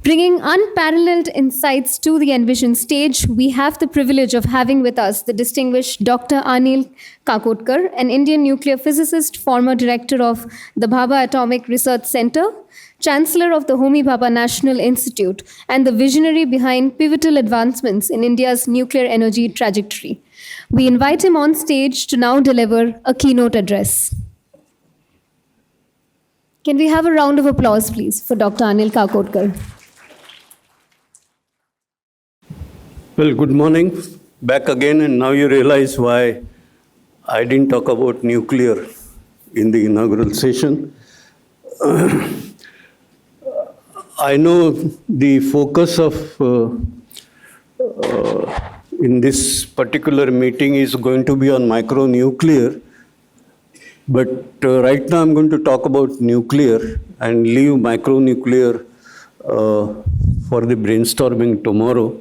Bringing unparalleled insights to the Envision stage, we have the privilege of having with us the distinguished Dr. Anil Kakodkar, an Indian nuclear physicist, former director of the Bhabha Atomic Research Center, Chancellor of the Homi Bhabha National Institute, and the visionary behind pivotal advancements in India's nuclear energy trajectory. We invite him on stage to now deliver a keynote address. Can we have a round of applause, please, for Dr. Anil Kakodkar? Well, good morning. Back again, and now you realize why I didn't talk about nuclear in the inaugural session. I know the focus of in this particular meeting is going to be on micronuclear, but right now I'm going to talk about nuclear and leave micronuclear for the brainstorming tomorrow.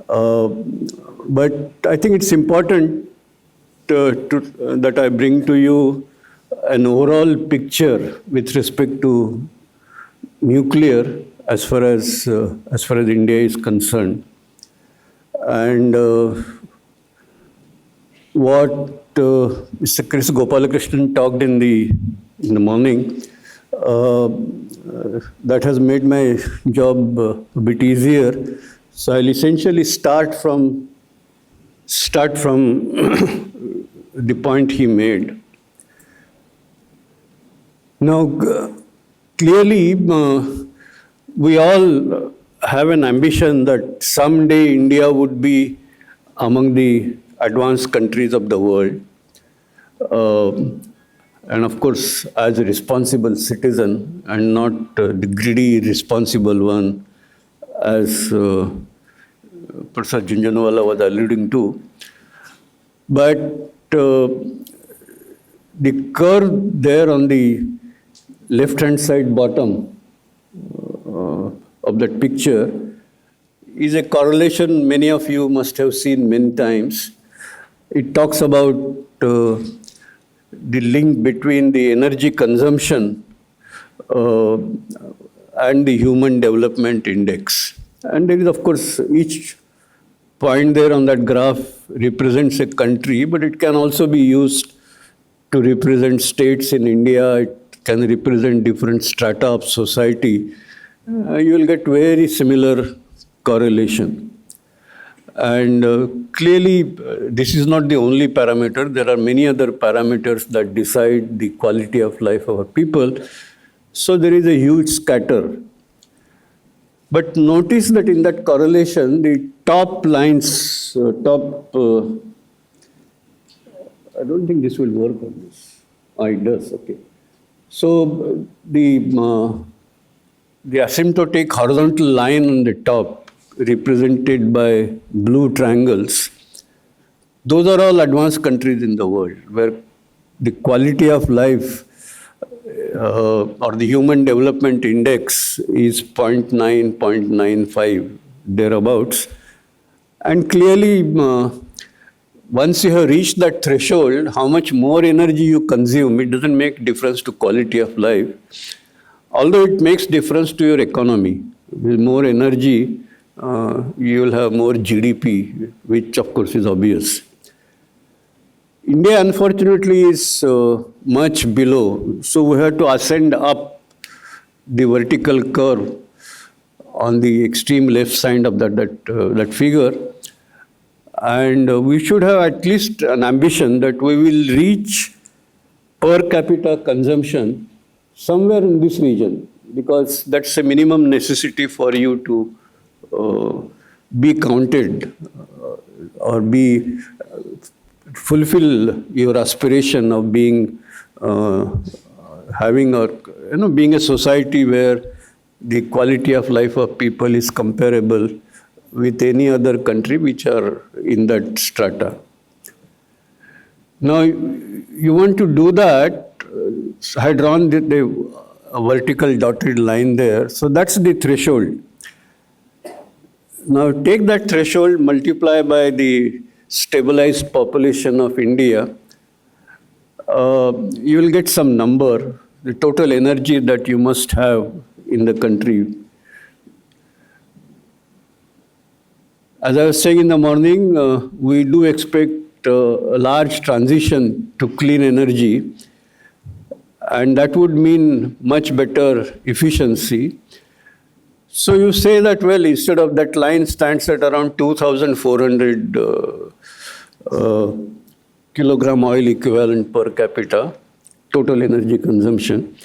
But I think it's important that I bring to you an overall picture with respect to nuclear as far as India is concerned. And what Mr. Chris Gopalakrishnan talked in the morning, that has made my job a bit easier. So I'll essentially start from the point he made. Now, clearly, we all have an ambition that someday India would be among the advanced countries of the world. And of course, as a responsible citizen and not the greedy, irresponsible one, as Prasad Jhunjhunwala was alluding to. But the curve there on the left-hand side bottom of that picture is a correlation many of you must have seen many times. It talks about the link between the energy consumption and the Human Development Index. And there is, of course, each point there on that graph represents a country, but it can also be used to represent states in India. It can represent different strata of society. You will get very similar correlation. And clearly, this is not the only parameter. There are many other parameters that decide the quality of life of our people. So there is a huge scatter. But notice that in that correlation, the top lines, I don't think this will work on this. It does, okay. So the asymptotic horizontal line on the top, represented by blue triangles, those are all advanced countries in the world where the quality of life or the Human Development Index is 0.9, 0.95, thereabouts. And clearly, once you have reached that threshold, how much more energy you consume, it doesn't make difference to quality of life. Although it makes difference to your economy. With more energy, you will have more GDP, which of course is obvious. India, unfortunately, is much below. So we have to ascend up the vertical curve on the extreme left side of that figure. And we should have at least an ambition that we will reach per capita consumption somewhere in this region, because that's a minimum necessity for you to be counted or fulfill your aspiration of being being a society where the quality of life of people is comparable with any other country which are in that strata. Now, you want to do that. I had drawn the vertical dotted line there. So that's the threshold. Now take that threshold, multiply by the stabilized population of India. You will get some number, the total energy that you must have in the country. As I was saying in the morning, we do expect a large transition to clean energy, and that would mean much better efficiency. So you say that, well, instead of that line stands at around 2,400 kilogram oil equivalent per capita, total energy consumption.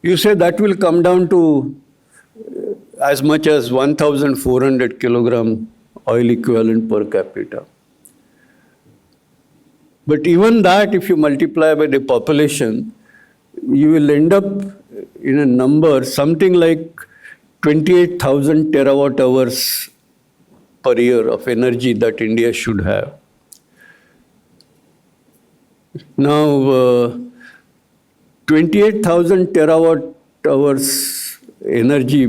You say that will come down to as much as 1,400 kilogram oil equivalent per capita. But even that, if you multiply by the population, you will end up in a number something like 28,000 terawatt hours per year of energy that India should have. Now, 28,000 terawatt hours energy,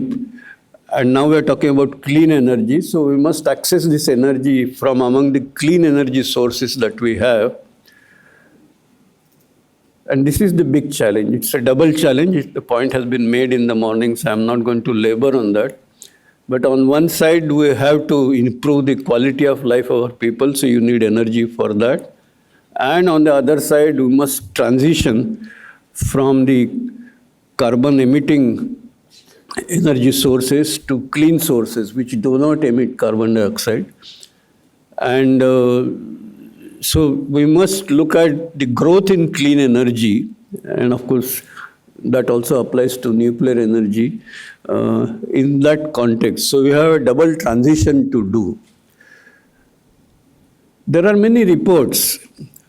and now we are talking about clean energy, so we must access this energy from among the clean energy sources that we have. And this is the big challenge. It's a double challenge. The point has been made in the morning, so I'm not going to labor on that. But on one side, we have to improve the quality of life of our people, so you need energy for that. And on the other side, we must transition from the carbon-emitting energy sources to clean sources, which do not emit carbon dioxide. And so we must look at the growth in clean energy, and of course, that also applies to nuclear energy in that context. So we have a double transition to do. There are many reports,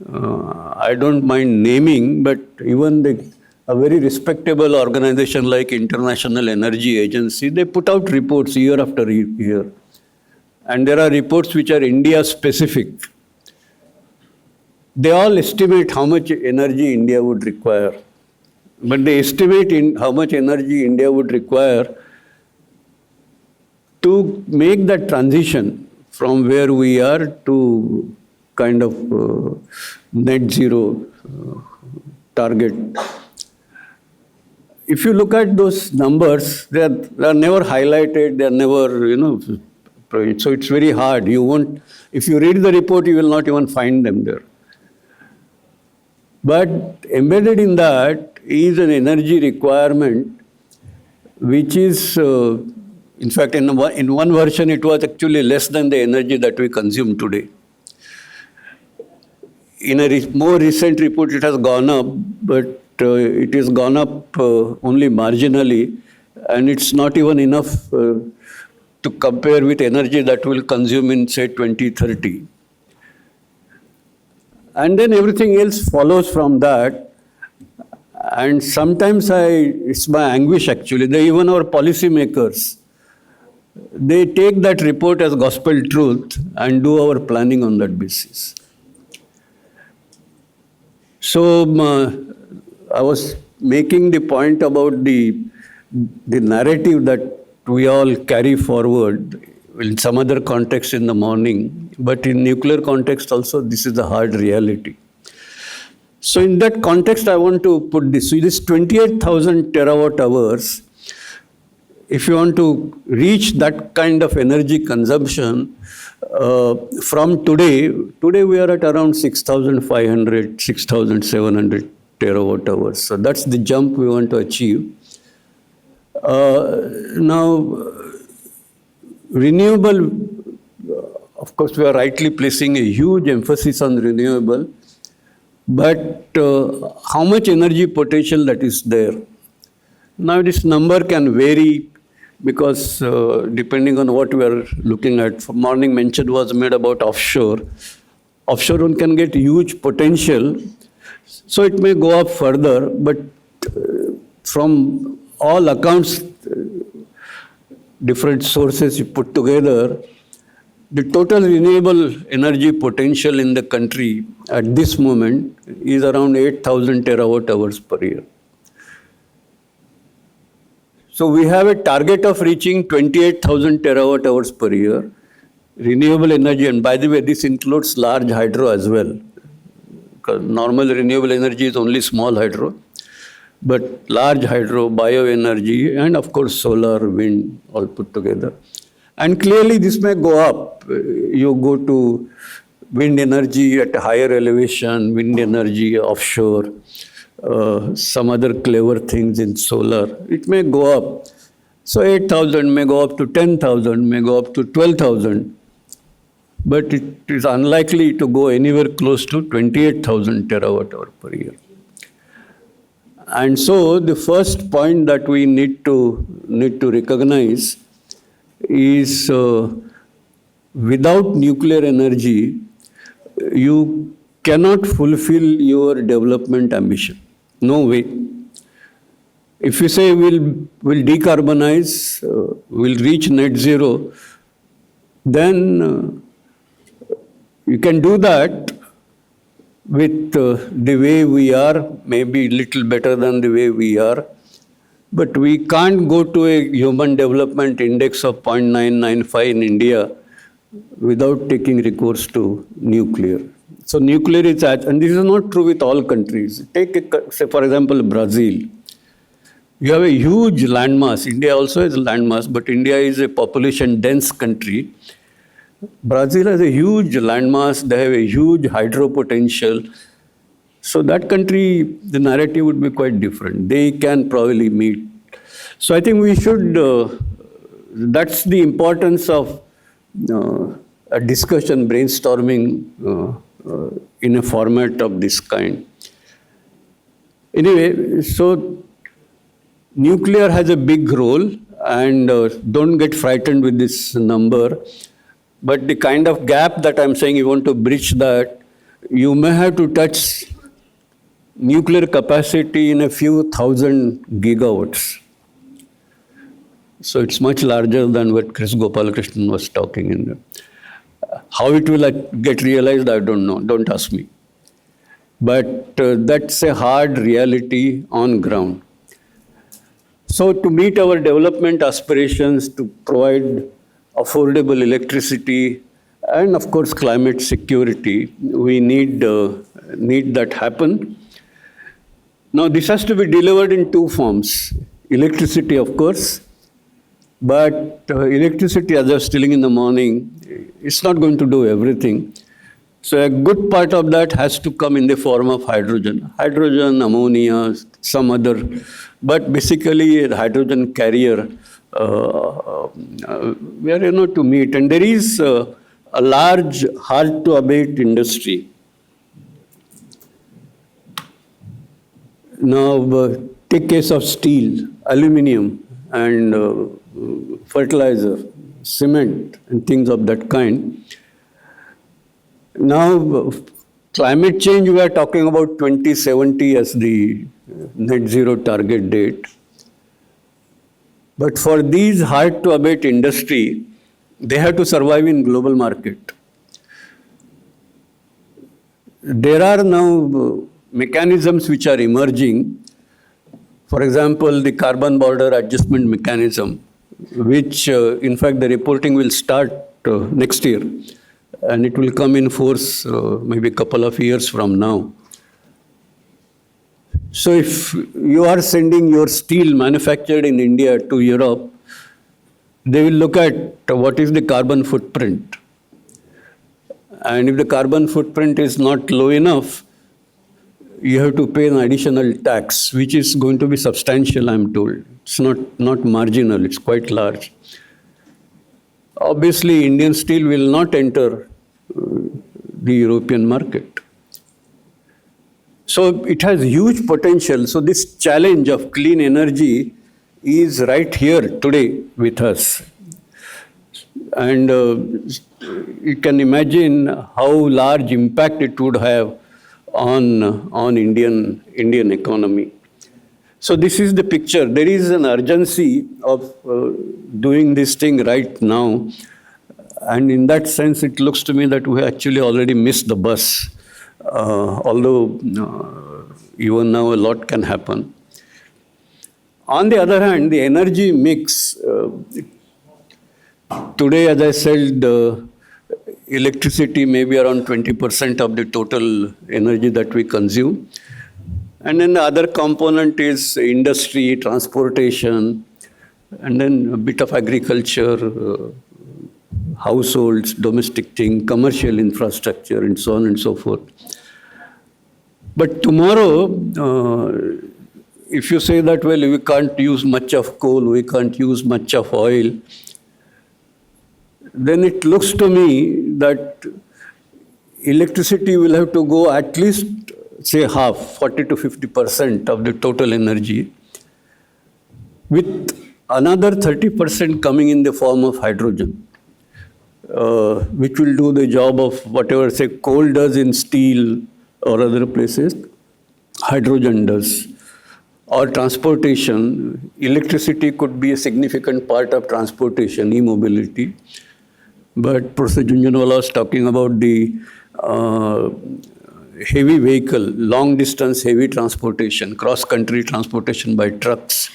I don't mind naming, but even a very respectable organization like International Energy Agency, they put out reports year after year. And there are reports which are India specific. They all estimate how much energy India would require. But they estimate how much energy India would require to make that transition from where we are to kind of net zero target. If you look at those numbers, they are never highlighted, they are never, so it's very hard. If you read the report, you will not even find them there. But embedded in that is an energy requirement, which is, in fact, in one version, it was actually less than the energy that we consume today. In a more recent report, it has gone up, but it has gone up only marginally, and it's not even enough to compare with energy that we'll consume in, say, 2030. And then everything else follows from that. And sometimes it's my anguish actually, even our policymakers, they take that report as gospel truth and do our planning on that basis. So I was making the point about the narrative that we all carry forward in some other context in the morning, but in nuclear context also, this is the hard reality. So in that context, I want to put this. So this 28,000 terawatt hours, if you want to reach that kind of energy consumption, from today we are at around 6,500, 6,700 terawatt hours. So that's the jump we want to achieve. Now, renewable, of course, we are rightly placing a huge emphasis on renewable, but how much energy potential that is there? Now, this number can vary because depending on what we are looking at, morning mention was made about offshore. Offshore one can get huge potential, so it may go up further, but from all accounts, different sources you put together, the total renewable energy potential in the country at this moment is around 8,000 terawatt hours per year. So we have a target of reaching 28,000 terawatt hours per year, renewable energy, and by the way, this includes large hydro as well. Because normal renewable energy is only small hydro, but large hydro, bioenergy, and of course solar, wind, all put together. And clearly this may go up. You go to wind energy at a higher elevation, wind energy offshore, some other clever things in solar. It may go up. So 8,000 may go up to 10,000, may go up to 12,000. But it is unlikely to go anywhere close to 28,000 terawatt hour per year. And so the first point that we need to recognize is without nuclear energy, you cannot fulfill your development ambition. No way. If you say we'll decarbonize, we'll reach net zero, then you can do that with the way we are, maybe a little better than the way we are. But we can't go to a human development index of 0.995 in India without taking recourse to nuclear. So nuclear is, and this is not true with all countries. Take, say, for example, Brazil. You have a huge landmass. India also has a landmass, but India is a population-dense country. Brazil has a huge landmass. They have a huge hydro potential. So that country, the narrative would be quite different. They can probably meet. So I think we should, that's the importance of a discussion, brainstorming in a format of this kind. Anyway, so nuclear has a big role, and don't get frightened with this number. But the kind of gap that I'm saying you want to bridge that, you may have to touch nuclear capacity in a few thousand gigawatts. So it's much larger than what Chris Gopalakrishnan was talking in there. How it will get realized, I don't know. Don't ask me. But that's a hard reality on ground. So to meet our development aspirations, to provide affordable electricity, and of course climate security, we need that happen. Now this has to be delivered in two forms. Electricity, of course, but electricity, as I was telling in the morning, it's not going to do everything. So a good part of that has to come in the form of hydrogen. Hydrogen, ammonia, some other, but basically a hydrogen carrier where to meet. And there is a large hard-to-abate industry. Now, take case of steel, aluminium, and fertilizer, cement, and things of that kind. Now, climate change, we are talking about 2070 as the net zero target date. But for these hard-to-abate industry, they have to survive in global market. There are now mechanisms which are emerging. For example, the carbon border adjustment mechanism, which in fact the reporting will start next year, and it will come in force maybe a couple of years from now. So if you are sending your steel manufactured in India to Europe, they will look at what is the carbon footprint. And if the carbon footprint is not low enough, you have to pay an additional tax, which is going to be substantial, I'm told. It's not marginal, it's quite large. Obviously, Indian steel will not enter the European market. So it has huge potential. So this challenge of clean energy is right here today with us. And you can imagine how large impact it would have on Indian economy. So this is the picture. There is an urgency of doing this thing right now. And in that sense, it looks to me that we actually already missed the bus. Although even now a lot can happen. On the other hand, the energy mix, today, as I said, electricity may be around 20% of the total energy that we consume. And then the other component is industry, transportation, and then a bit of agriculture, households, domestic thing, commercial infrastructure, and so on and so forth. But tomorrow, if you say that, well, we can't use much of coal, we can't use much of oil, then it looks to me that electricity will have to go at least, say, half, 40 to 50% of the total energy, with another 30% coming in the form of hydrogen, which will do the job of whatever, say, coal does in steel or other places, hydrogen does. Or transportation, electricity could be a significant part of transportation, e-mobility. But Professor Junjunwala was talking about the heavy vehicle, long distance heavy transportation, cross-country transportation by trucks.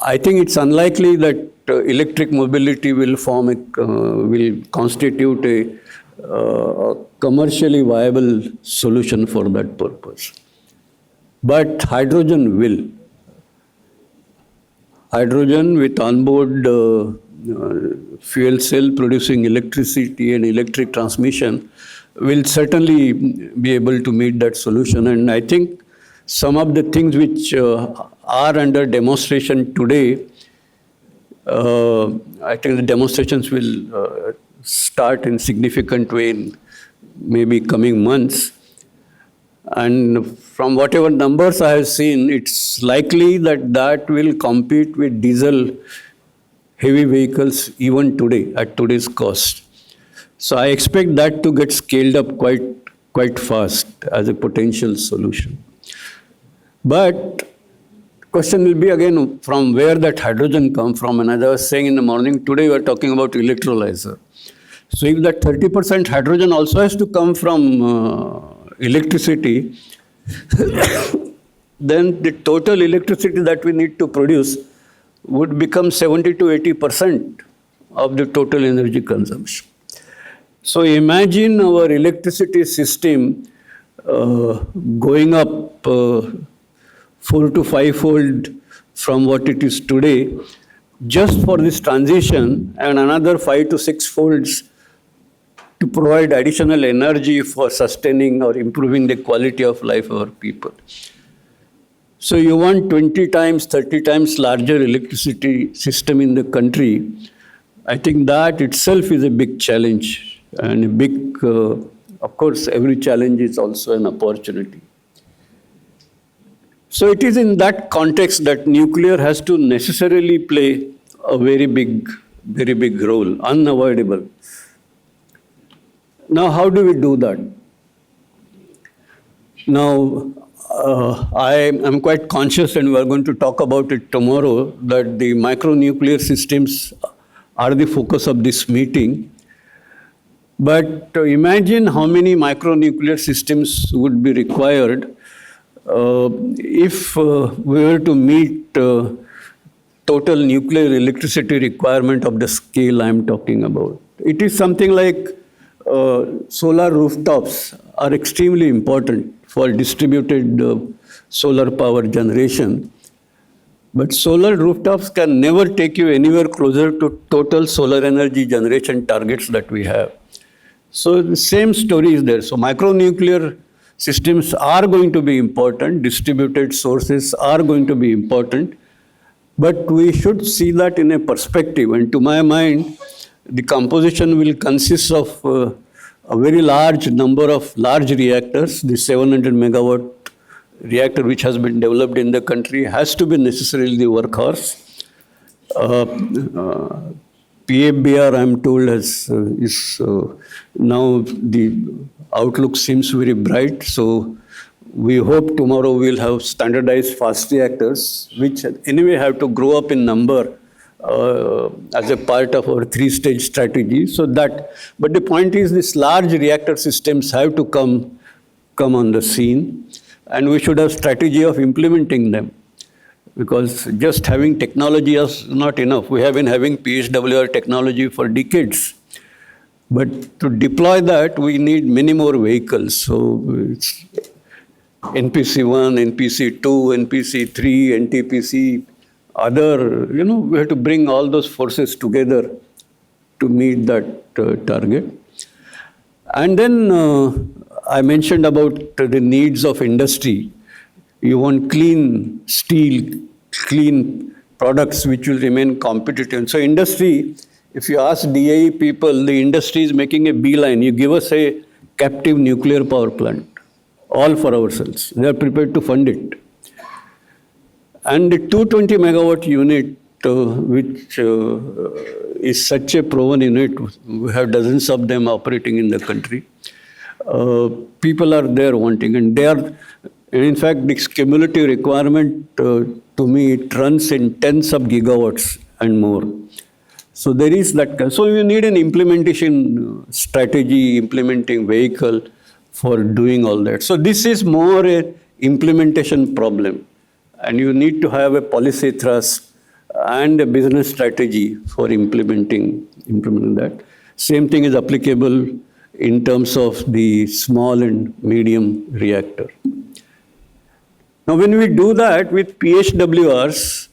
I think it's unlikely that electric mobility will constitute a commercially viable solution for that purpose. But hydrogen will. Hydrogen with onboard fuel cell producing electricity and electric transmission will certainly be able to meet that solution. And I think some of the things which are under demonstration today, I think the demonstrations will start in significant way in maybe coming months. And from whatever numbers I have seen, it's likely that that will compete with diesel heavy vehicles even today, at today's cost. So I expect that to get scaled up quite fast as a potential solution. But the question will be again from where that hydrogen comes from. And as I was saying in the morning, today we are talking about electrolyzer. So if that 30% hydrogen also has to come from electricity, then the total electricity that we need to produce would become 70 to 80% of the total energy consumption. So imagine our electricity system going up 4 to 5-fold from what it is today, just for this transition, and another 5 to 6 folds to provide additional energy for sustaining or improving the quality of life of our people. So you want 20 times, 30 times larger electricity system in the country. I think that itself is a big challenge and a big, of course, every challenge is also an opportunity. So it is in that context that nuclear has to necessarily play a very big role, unavoidable. Now, how do we do that? Now, I am quite conscious, and we are going to talk about it tomorrow, that the micronuclear systems are the focus of this meeting. But imagine how many micronuclear systems would be required if we were to meet total nuclear electricity requirement of the scale I am talking about. It is something like solar rooftops are extremely important for distributed solar power generation. But solar rooftops can never take you anywhere closer to total solar energy generation targets that we have. So the same story is there. So micronuclear systems are going to be important, distributed sources are going to be important, but we should see that in a perspective. And to my mind, the composition will consist of a very large number of large reactors. The 700 megawatt reactor which has been developed in the country has to be necessarily the workhorse. PFBR, I'm told, is now the outlook seems very bright. So we hope tomorrow we'll have standardized fast reactors, which anyway have to grow up in number as a part of our 3-stage strategy. So that, but the point is, these large reactor systems have to come on the scene, and we should have strategy of implementing them. Because just having technology is not enough. We have been having PHWR technology for decades. But to deploy that, we need many more vehicles. So it's NPC-1, NPC-2, NPC-3, NTPC, other, we have to bring all those forces together to meet that target. And then I mentioned about the needs of industry. You want clean steel, clean products which will remain competitive. So industry, if you ask DAE people, the industry is making a beeline. You give us a captive nuclear power plant, all for ourselves. They are prepared to fund it. And the 220 megawatt unit, which is such a proven unit, we have dozens of them operating in the country. People are there wanting, and they are, in fact, this cumulative requirement, to me, it runs in tens of gigawatts and more. So there is that. So you need an implementation strategy, implementing vehicle for doing all that. So this is more a implementation problem. And you need to have a policy thrust and a business strategy for implementing that. Same thing is applicable in terms of the small and medium reactor. Now, when we do that with PHWRs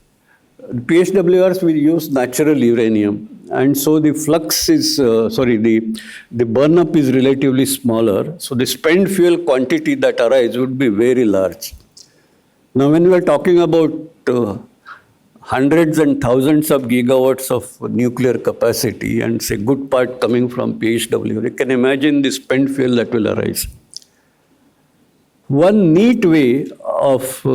will use natural uranium. And so the flux is, the burn-up is relatively smaller. So the spent fuel quantity that arises would be very large. Now, when we are talking about hundreds and thousands of gigawatts of nuclear capacity, and say good part coming from PHW, you can imagine the spent fuel that will arise. One neat way of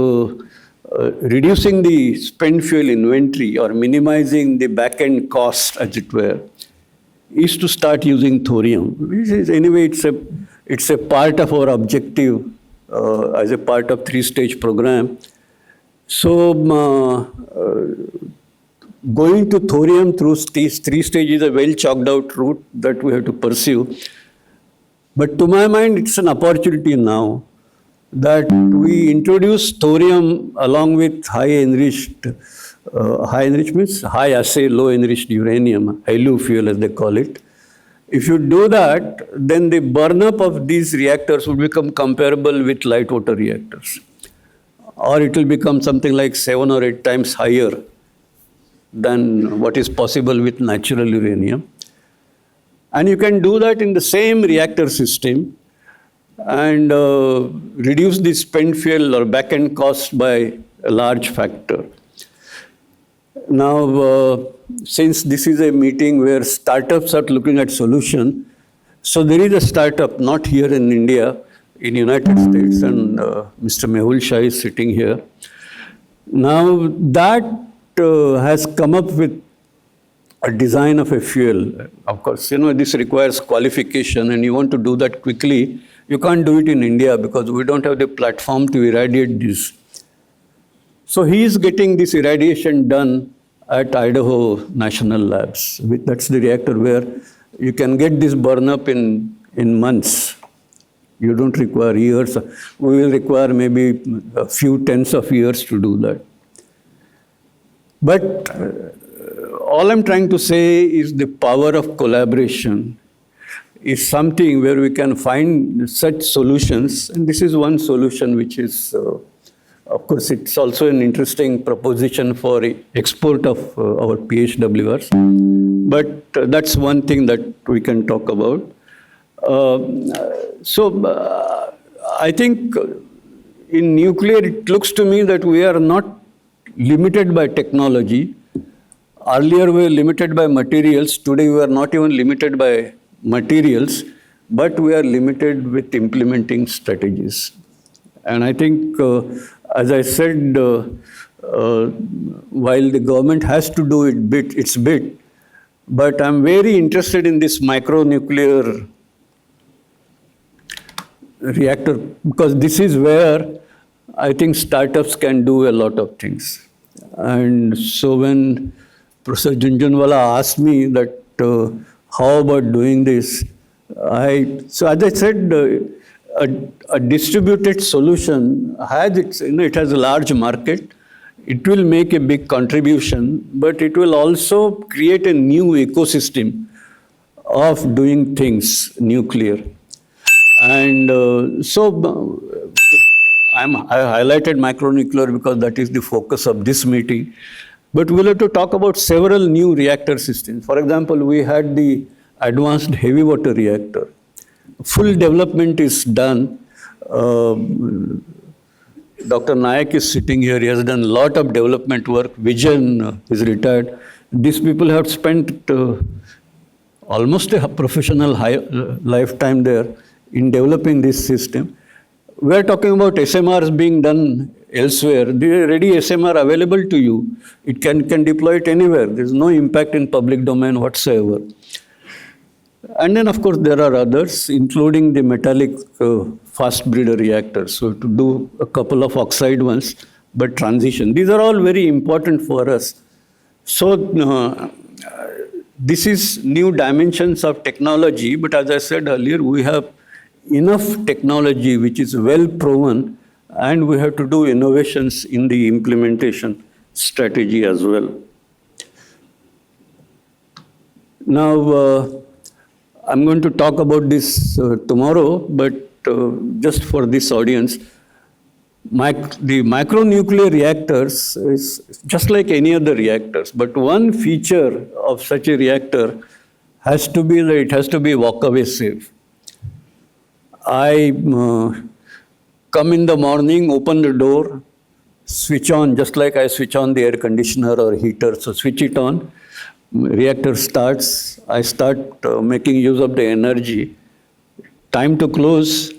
reducing the spent fuel inventory or minimizing the back-end cost, as it were, is to start using thorium. Which is, anyway, it's a part of our objective as a part of three-stage program. So going to thorium through these three stages is a well chalked out route that we have to pursue. But to my mind, it's an opportunity now that we introduce thorium along with high enriched means high assay, low enriched uranium, HALEU fuel as they call it. If you do that, then the burn-up of these reactors will become comparable with light water reactors. Or it will become something like 7 or 8 times higher than what is possible with natural uranium. And you can do that in the same reactor system and reduce the spent fuel or back-end cost by a large factor. Now, since this is a meeting where startups are looking at solution, so there is a startup, not here in India, in United States, and Mr. Mehul Shah is sitting here. Now, that has come up with a design of a fuel. Of course, this requires qualification, and you want to do that quickly. You can't do it in India because we don't have the platform to irradiate this. So he is getting this irradiation done at Idaho National Labs. That's the reactor where you can get this burn up in months. You don't require years. We will require maybe a few tens of years to do that. But all I'm trying to say is the power of collaboration is something where we can find such solutions. And this is one solution which is, of course, it's also an interesting proposition for export of our PHWRs. But that's one thing that we can talk about. I think in nuclear, it looks to me that we are not limited by technology. Earlier, we were limited by materials. Today, we are not even limited by materials, but we are limited with implementing strategies. And I think, as I said, while the government has to do its bit, but I'm very interested in this micronuclear reactor, because this is where I think startups can do a lot of things. And so when Professor Junjunwala asked me that how about doing this, so as I said, a distributed solution has it has a large market. It will make a big contribution, but it will also create a new ecosystem of doing things nuclear. And I highlighted micronuclear because that is the focus of this meeting. But we'll have to talk about several new reactor systems. For example, we had the advanced heavy water reactor. Full development is done. Dr. Nayak is sitting here. He has done a lot of development work. Vision is retired. These people have spent almost a professional lifetime there in developing this system. We are talking about SMRs being done elsewhere. The ready SMR available to you. It can deploy it anywhere. There is no impact in public domain whatsoever. And then, of course, there are others, including the metallic fast breeder reactors. So to do a couple of oxide ones, but transition. These are all very important for us. So this is new dimensions of technology. But as I said earlier, we have enough technology which is well proven, and we have to do innovations in the implementation strategy as well. Now, I'm going to talk about this tomorrow, but just for this audience, the micronuclear reactors is just like any other reactors, but one feature of such a reactor has to be that it has to be walk-away safe. I come in the morning, open the door, switch on, just like I switch on the air conditioner or heater. So switch it on, reactor starts, I start making use of the energy. Time to close,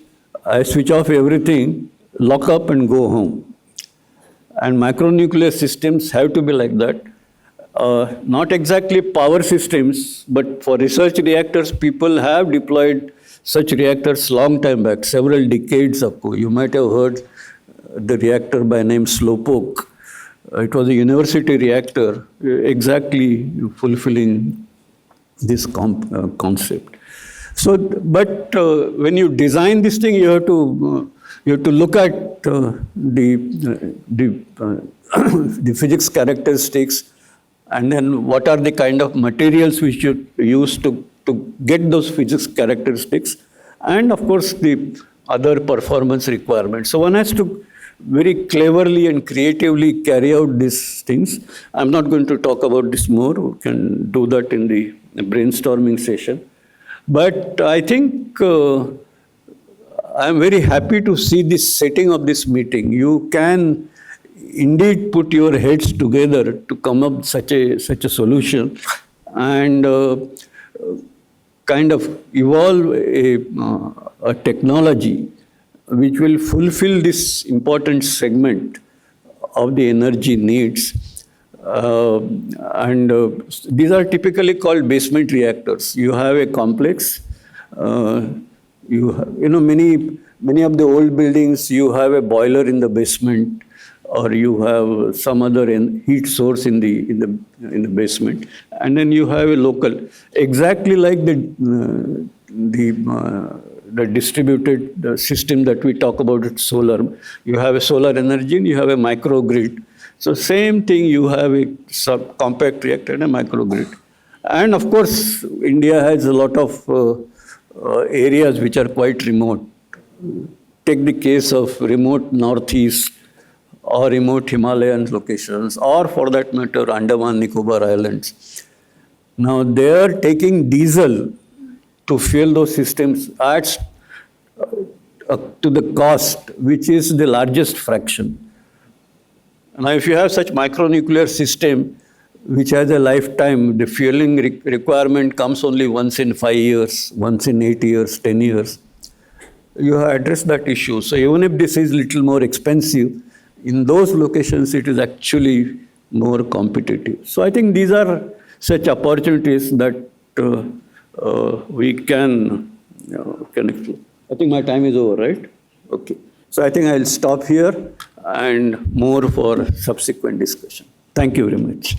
I switch off everything, lock up and go home. And micronuclear systems have to be like that. Not exactly power systems, but for research reactors, people have deployed such reactors long time back, several decades ago. You might have heard the reactor by name Slowpoke. It was a university reactor, exactly fulfilling this concept. So, but when you design this thing, you have to look at the physics characteristics, and then what are the kind of materials we should use to get those physics characteristics, and of course the other performance requirements. So one has to very cleverly and creatively carry out these things. I'm not going to talk about this more. We can do that in the brainstorming session. But I think I'm very happy to see this setting of this meeting. You can indeed put your heads together to come up such a solution and kind of evolve a technology which will fulfill this important segment of the energy needs. These are typically called basement reactors. You have a complex, many of the old buildings, you have a boiler in the basement, or you have some other heat source in the basement, and then you have a local, exactly like the distributed system that we talk about at solar. You have a solar energy and you have a microgrid. So same thing, you have a compact reactor and a microgrid. And of course, India has a lot of areas which are quite remote. Take the case of remote Northeast or remote Himalayan locations, or for that matter, Andaman Nicobar Islands. Now they are taking diesel to fuel those systems adds to the cost, which is the largest fraction. Now, if you have such micronuclear system, which has a lifetime, the fueling requirement comes only once in 5 years, once in 8 years, 10 years. You have addressed that issue. So even if this is little more expensive, in those locations, it is actually more competitive. So I think these are such opportunities that we can explore. I think my time is over, right? Okay. So I think I'll stop here and more for subsequent discussion. Thank you very much.